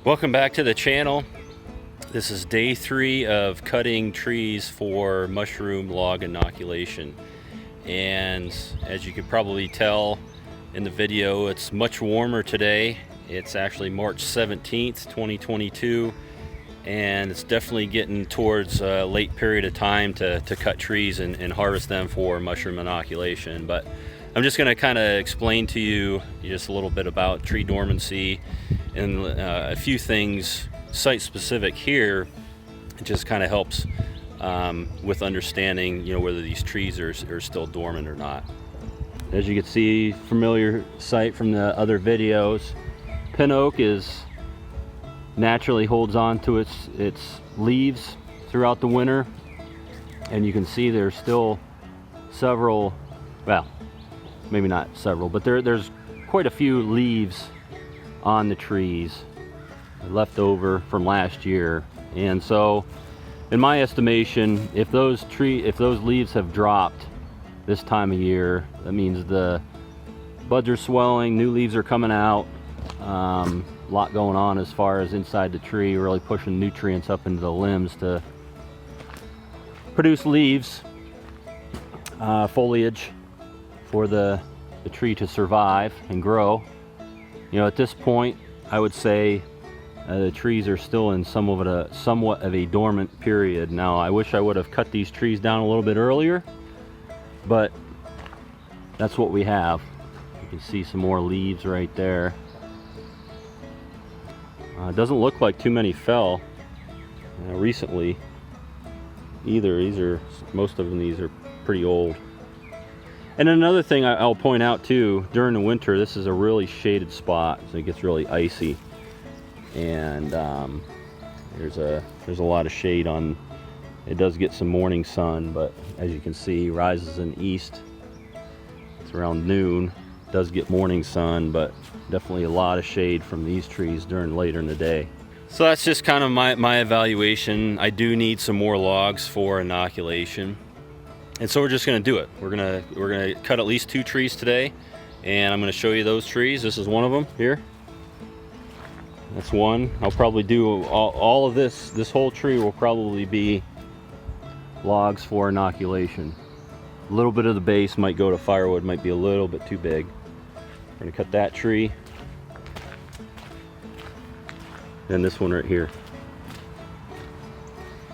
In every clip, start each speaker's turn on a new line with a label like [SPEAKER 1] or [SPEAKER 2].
[SPEAKER 1] Welcome back to the channel. This is day 3 of cutting trees for mushroom log inoculation. And as you could probably tell in the video, it's much warmer today. It's actually March 17th, 2022. And it's definitely getting towards a late period of time to cut trees and harvest them for mushroom inoculation. But I'm just going to kind of explain to you just a little bit about tree dormancy and a few things site specific here. It just kind of helps with understanding, whether these trees are still dormant or not. As you can see, familiar site from the other videos, pin oak naturally holds on to its leaves throughout the winter, and you can see there's still several, well, maybe not several, but there's quite a few leaves on the trees left over from last year. And so in my estimation, if those leaves have dropped this time of year, that means the buds are swelling, new leaves are coming out, a lot going on as far as inside the tree, really pushing nutrients up into the limbs to produce leaves, foliage for the tree to survive and grow. At this point, I would say the trees are still in somewhat of a dormant period. Now, I wish I would have cut these trees down a little bit earlier, but that's what we have. You can see some more leaves right there. It doesn't look like too many fell recently either. Most of these are pretty old. And another thing I'll point out too, during the winter, this is a really shaded spot, so it gets really icy, and there's a lot of shade on. It does get some morning sun, but as you can see, rises in the east. It's around noon. It does get morning sun, but definitely a lot of shade from these trees later in the day. So that's just kind of my evaluation. I do need some more logs for inoculation. And so we're just going to do it. We're gonna cut at least 2 trees today, and I'm going to show you those trees. This is one of them here. That's one. I'll probably do all of this. This whole tree will probably be logs for inoculation. A little bit of the base might go to firewood, might be a little bit too big. I'm going to cut that tree, and this one right here.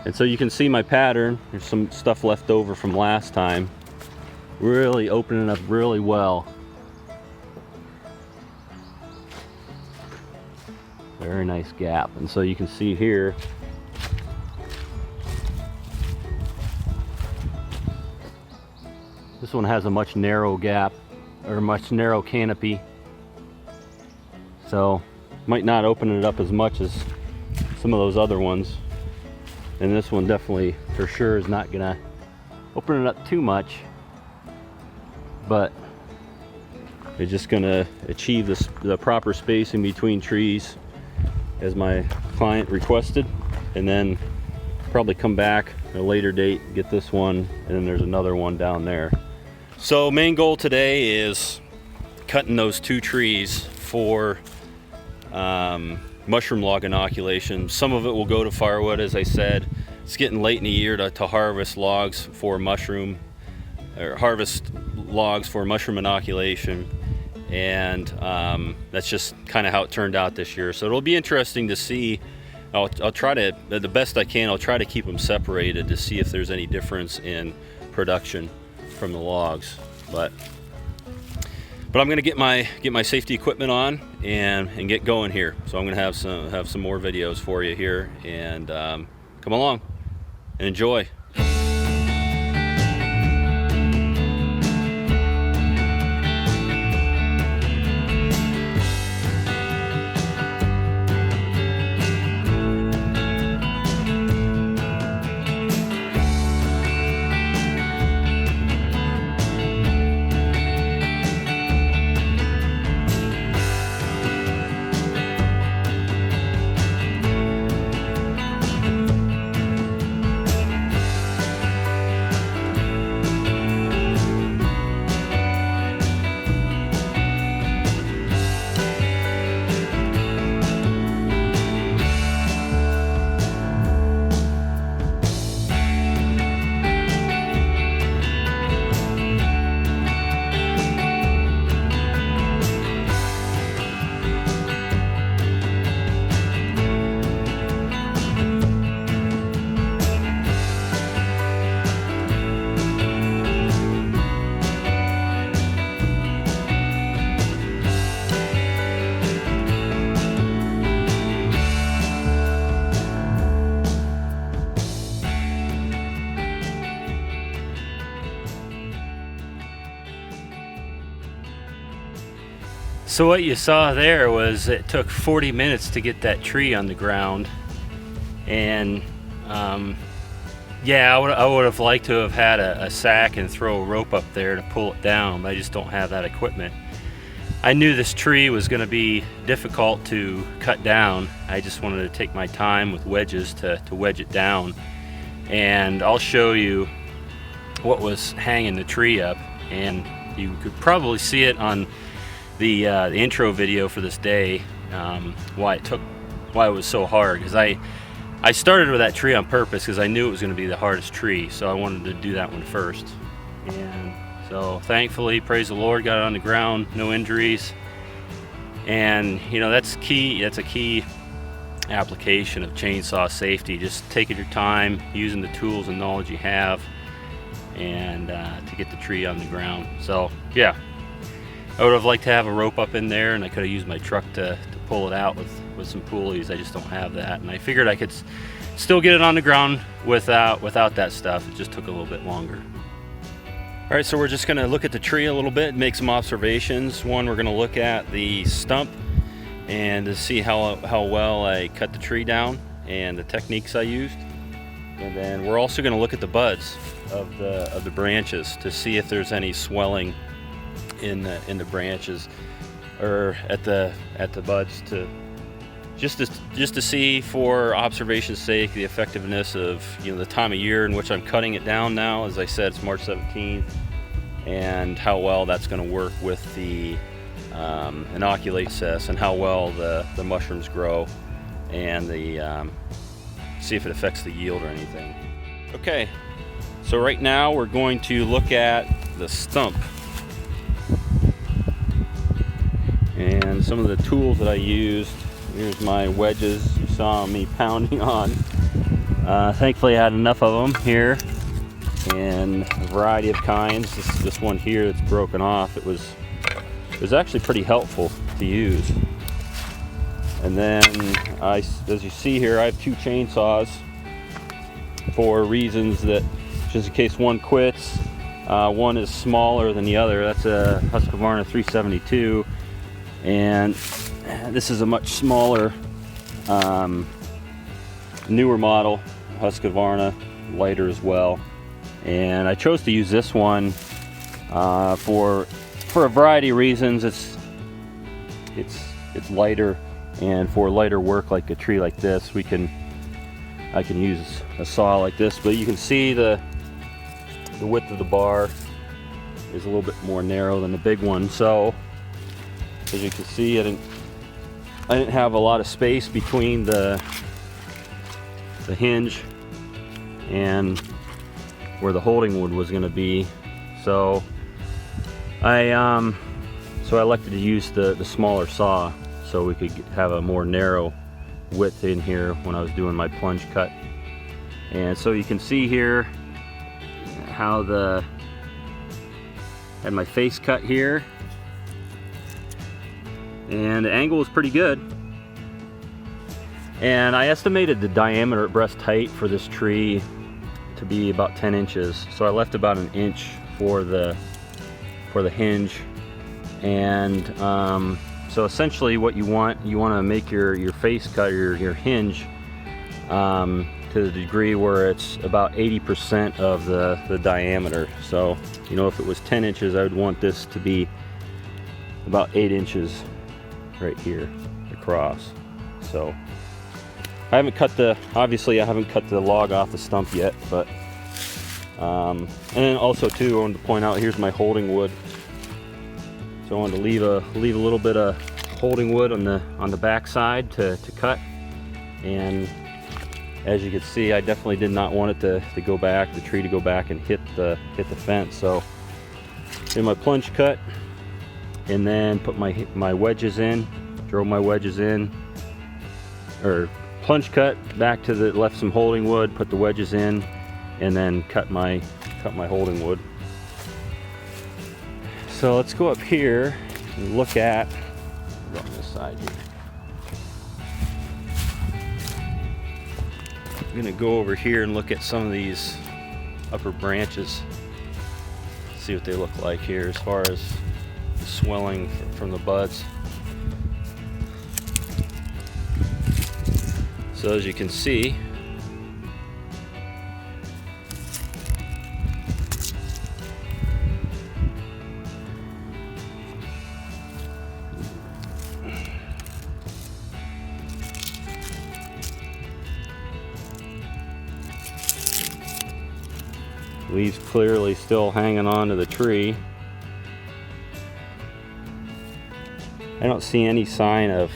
[SPEAKER 1] And so you can see my pattern. There's some stuff left over from last time. Really opening up really well. Very nice gap. And so you can see here, this one has a much narrow gap, or much narrow canopy. So might not open it up as much as some of those other ones. And this one definitely, for sure, is not gonna open it up too much, but it's just gonna achieve the proper spacing between trees as my client requested, and then probably come back at a later date, get this one, and then there's another one down there. So main goal today is cutting those 2 trees for mushroom log inoculation. Some of it will go to firewood, as I said. It's getting late in the year to harvest logs for mushroom, or harvest logs for mushroom inoculation, and that's just kind of how it turned out this year. So it'll be interesting to see. I'll try to, the best I can, I'll try to keep them separated to see if there's any difference in production from the logs. But I'm going to get my safety equipment on and get going here. So I'm going to have some more videos for you here, and come along and enjoy. So what you saw there was it took 40 minutes to get that tree on the ground, and yeah, I would have liked to have had a sack and throw a rope up there to pull it down, but I just don't have that equipment. I knew this tree was going to be difficult to cut down. I just wanted to take my time with wedges to wedge it down, and I'll show you what was hanging the tree up, and you could probably see it on the intro video for this day, why it was so hard, because I started with that tree on purpose because I knew it was going to be the hardest tree, so I wanted to do that one first. And so thankfully, praise the Lord, got it on the ground, no injuries. And you know, that's key. That's a key application of chainsaw safety, just taking your time, using the tools and knowledge you have, and to get the tree on the ground. So yeah, I would have liked to have a rope up in there, and I could have used my truck to pull it out with some pulleys. I just don't have that, and I figured I could still get it on the ground without that stuff. It just took a little bit longer. All right, so we're just gonna look at the tree a little bit and make some observations. One, we're gonna look at the stump and to see how well I cut the tree down and the techniques I used. And then we're also gonna look at the buds of the branches to see if there's any swelling in the branches or at the buds, to just to see, for observation's sake, the effectiveness of, you know, the time of year in which I'm cutting it down now. As I said, it's March 17th, and how well that's going to work with the inoculate process, and how well the mushrooms grow, and see if it affects the yield or anything. Okay, so right now we're going to look at the stump and some of the tools that I used. Here's my wedges you saw me pounding on. Thankfully I had enough of them here, in a variety of kinds. This one here that's broken off, it was actually pretty helpful to use. And then as you see here, I have two chainsaws for reasons that, just in case one quits. One is smaller than the other. That's a Husqvarna 372, and this is a much smaller, newer model Husqvarna, lighter as well. And I chose to use this one for a variety of reasons. It's lighter, and for lighter work like a tree like this, I can use a saw like this. But you can see the width of the bar is a little bit more narrow than the big one. So as you can see, I didn't have a lot of space between the hinge and where the holding wood was going to be. So I elected to use the smaller saw so we could have a more narrow width in here when I was doing my plunge cut. And so you can see here how had my face cut here, and the angle was pretty good. And I estimated the diameter at breast height for this tree to be about 10 inches. So I left about an inch for the hinge. And so essentially what you want to make your face cut, your hinge, to the degree where it's about 80% of the diameter. So, you know, if it was 10 inches, I would want this to be about 8 inches right here across. So I haven't cut the log off the stump yet, but and then also too, I wanted to point out, here's my holding wood. So I wanted to leave a little bit of holding wood on the back side to cut. And as you can see, I definitely did not want it to go back, the tree to go back and hit the fence. So in my plunge cut, and then put my wedges in, drove my wedges in, or plunge cut back to left some holding wood, put the wedges in, and then cut my holding wood. So let's go up here and look at, on this side here. I'm gonna go over here and look at some of these upper branches, see what they look like here as far as the swelling from the buds. So as you can see, leaves clearly still hanging on to the tree. I don't see any sign of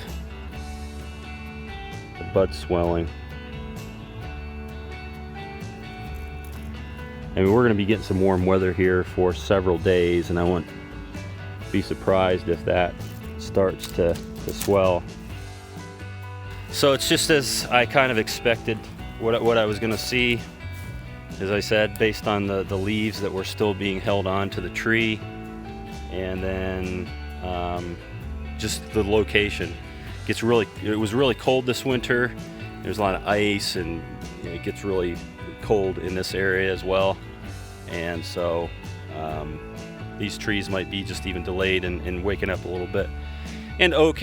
[SPEAKER 1] the bud swelling. I mean, we're going to be getting some warm weather here for several days, and I wouldn't be surprised if that starts to swell. So it's just as I kind of expected what I was going to see. As I said, based on the leaves that were still being held on to the tree, and then just the location. It was really cold this winter. There's a lot of ice, and it gets really cold in this area as well. And so these trees might be just even delayed in waking up a little bit. And oak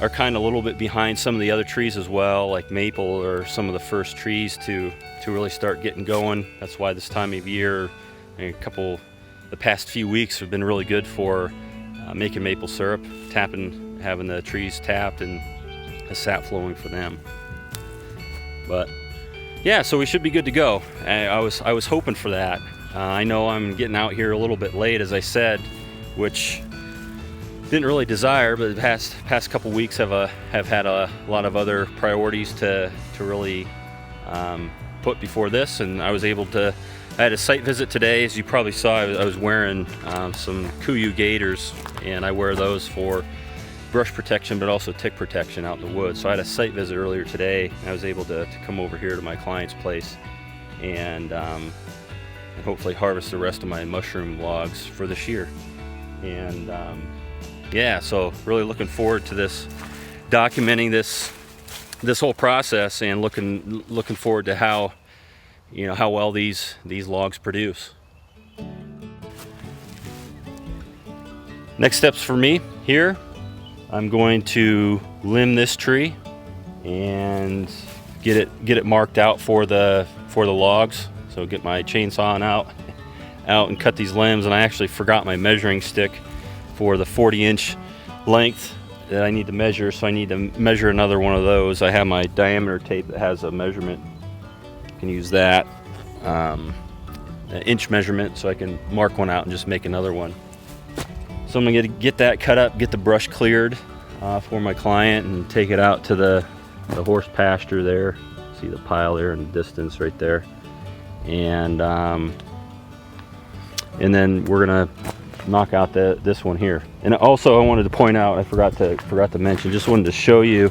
[SPEAKER 1] are kind of a little bit behind some of the other trees as well, like maple are some of the first trees to really start getting going. That's why this time of year, the past few weeks have been really good for making maple syrup, having the trees tapped and the sap flowing for them. But yeah, so we should be good to go. I was hoping for that. I know I'm getting out here a little bit late, as I said, which didn't really desire, but the past couple weeks have had a lot of other priorities to really put before this, and I had a site visit today. As you probably saw, I was wearing some Kuyu gaiters, and I wear those for brush protection but also tick protection out in the woods. So I had a site visit earlier today, and I was able to come over here to my client's place and hopefully harvest the rest of my mushroom logs for this year. And yeah, so really looking forward to this, documenting this whole process, and looking forward to how well these logs produce. Next steps for me here, I'm going to limb this tree and get it marked out for the logs. So get my chainsaw out and cut these limbs. And I actually forgot my measuring stick for the 40-inch length that I need to measure, so I need to measure another one of those. I have my diameter tape that has a measurement. I can use that, an inch measurement, so I can mark one out and just make another one. So I'm gonna get that cut up, get the brush cleared for my client, and take it out to the horse pasture there. See the pile there in the distance right there. And then we're gonna knock out this one here. And also I wanted to point out, I forgot to mention, just wanted to show you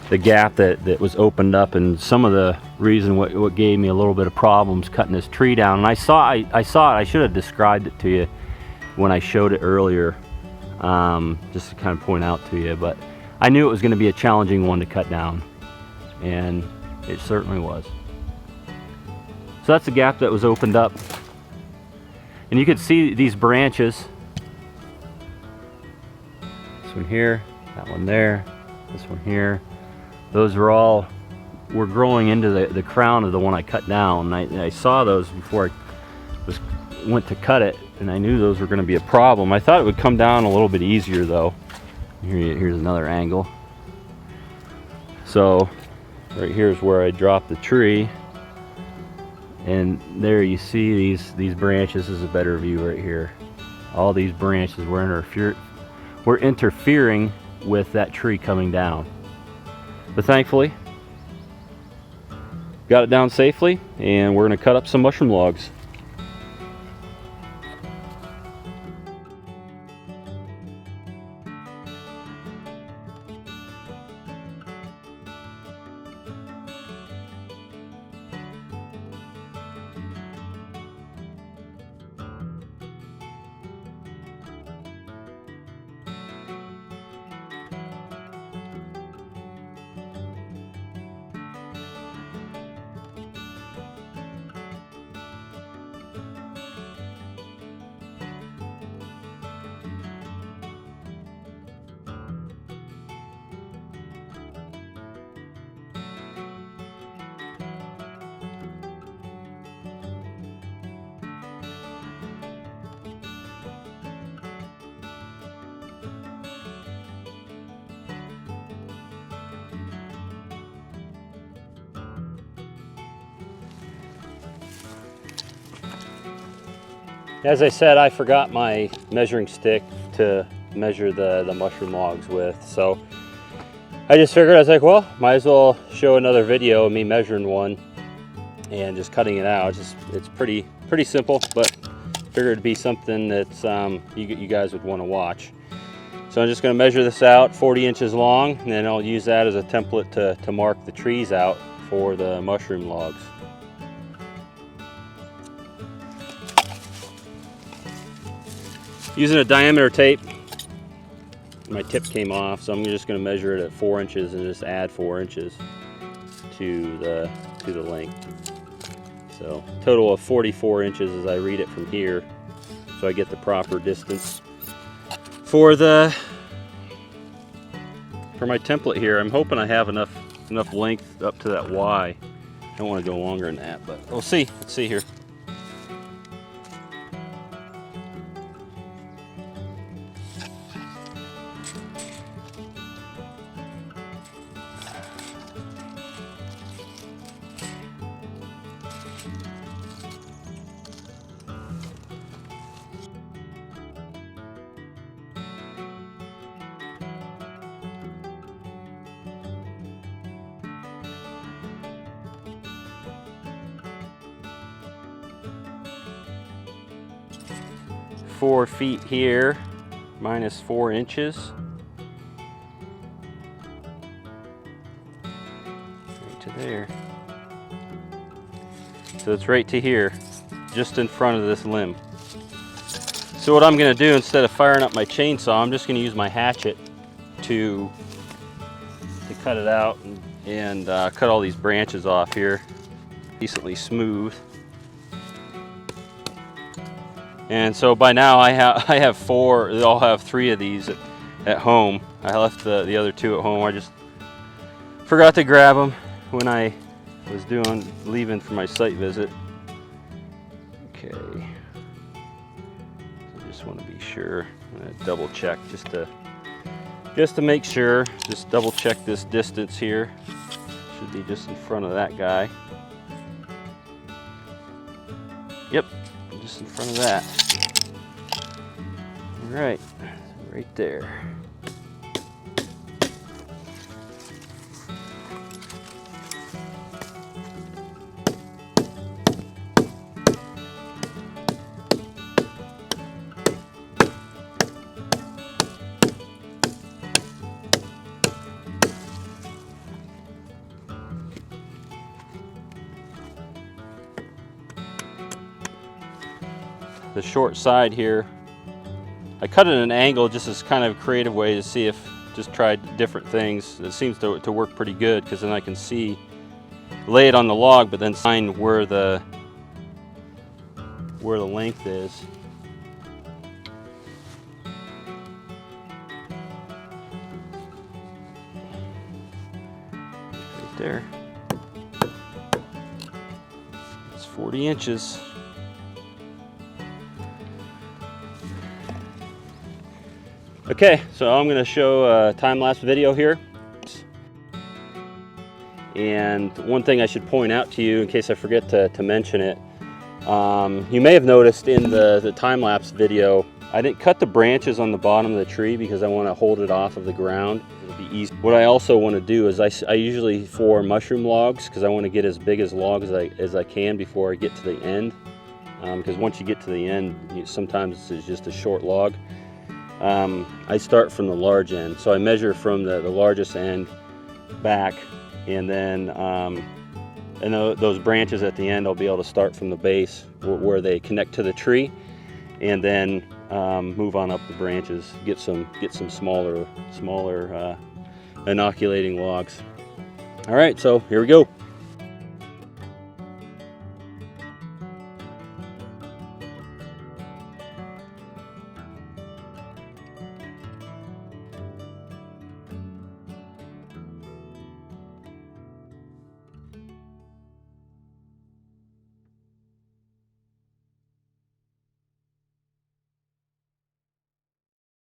[SPEAKER 1] the gap that was opened up, and some of the reason what gave me a little bit of problems cutting this tree down. And I saw it, I should have described it to you when I showed it earlier, just to kind of point out to you, but I knew it was going to be a challenging one to cut down, and it certainly was. So that's the gap that was opened up, and you can see these branches, this one here, that one there, this one here, those were growing into the crown of the one I cut down. And I saw those before I went to cut it, and I knew those were going to be a problem. I thought it would come down a little bit easier though. Here's another angle. So right here is where I dropped the tree, and there you see these branches. This is a better view right here. All these branches were interfering with that tree coming down. But thankfully, got it down safely, and we're going to cut up some mushroom logs. As I said, I forgot my measuring stick to measure the mushroom logs with, so I just figured, I was like, well, might as well show another video of me measuring one and just cutting it out. It's pretty simple, but figured it'd be something that's you guys would want to watch. So I'm just going to measure this out 40 inches long, and then I'll use that as a template to mark the trees out for the mushroom logs. Using a diameter tape, my tip came off, so I'm just going to measure it at 4 inches and just add 4 inches to the length. So total of 44 inches as I read it from here, so I get the proper distance for my template here. I'm hoping I have enough length up to that Y. I don't want to go longer than that, but we'll see. Let's see here. Four feet here, minus 4 inches. Right to there. So it's right to here, just in front of this limb. So what I'm going to do, instead of firing up my chainsaw, I'm just going to use my hatchet to cut it out and cut all these branches off here, decently smooth. And so by now I have 4. I'll have 3 of these at home. I left the other 2 at home. I just forgot to grab them when I was leaving for my site visit. Okay. I just want to be sure. I'm gonna double check just to make sure. Just double check this distance here. Should be just in front of that guy. Yep. Just in front of that. All right, right there. The short side here, I cut it at an angle just as kind of a creative way to see if, just tried different things. It seems to work pretty good, because then I can lay it on the log, but then find where the length is. Right there. It's 40 inches. Okay, so I'm going to show a time-lapse video here. And one thing I should point out to you, in case I forget to mention it, you may have noticed in the time-lapse video, I didn't cut the branches on the bottom of the tree because I want to hold it off of the ground. It'll be easy. What I also want to do is I usually, for mushroom logs, because I want to get as big as logs as I can before I get to the end. Because once you get to the end, sometimes it's just a short log. I start from the large end, so I measure from the largest end back, and then those branches at the end, I'll be able to start from the base where they connect to the tree, and then move on up the branches, get some smaller inoculating logs. All right, so here we go.